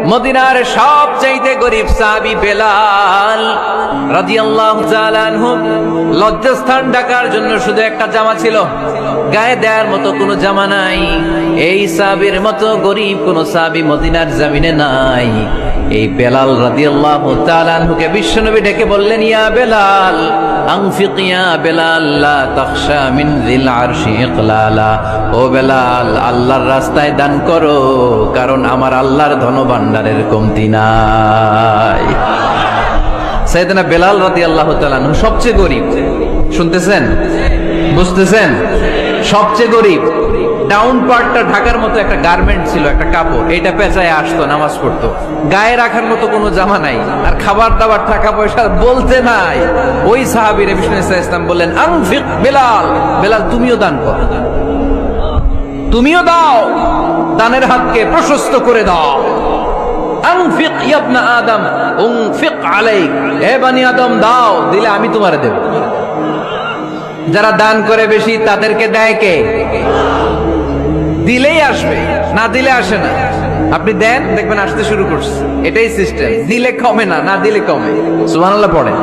মদিনার সবচাইতে গরিব সাহাবী বেলাল রাদিয়াল্লাহু তাআলা আনহু লজ্জাস্থান ঢাকার জন্য শুধু একটা জামা ছিল, গায়ে দেওয়ার মতো কোনো জামা নাই। এই সাহাবীর মতো গরিব কোন সাহাবী মদিনার জমিনে নাই। এই বেলাল রাদিয়াল্লাহু তাআলা আনহুকে বিশ্বনবী ডেকে বললেন, ইয়া বেলাল আনফিক ইয়া বেলাল লা তাখশা মিন যিল আরশি ইকলালা। ও বেলাল, আল্লাহর রাস্তায় দান করো, কারণ আমার আল্লাহর ধনভাণ্ডারের কমতি নাই। সাইয়েদনা বেলাল রাদিয়াল্লাহু তাআলা আনহু সবচেয়ে গরিব। শুনতেছেন, বুঝতেছেন? সবচেয়ে গরিব। ডাউন পার্টটা ঢাকার মতো একটা গার্মেন্ট ছিল, একটা কাপড়, এটা পেঁচায় আসতো, নামাজ পড়তো। গায়ে রাখার মতো কোনো জামা নাই, আর খাবার দাবার টাকা পয়সা বলতে নাই। ওই সাহাবীর বিষ্ণু ইসলাম বললেন, আনফিক বেলাল, বেলাল তুমিও দান করো, তুমিও দাও, দানের হাতকে প্রশস্ত করে দাও। আনফিক ইয়া ইবনা আদম উনফিক আলাইক, হে বনি আদম দাও, দিলে আমি তোমারে দেব। যারা দান করে বেশি তাদেরকে দেয় কে? দিলেই আসবে, না দিলে আসে না। আপনি দেন, দেখবেন আসতে শুরু করছে। এটাই সিস্টেম। দিলে কমে না, না দিলে কমে। সুবহানাল্লাহ পড়ে।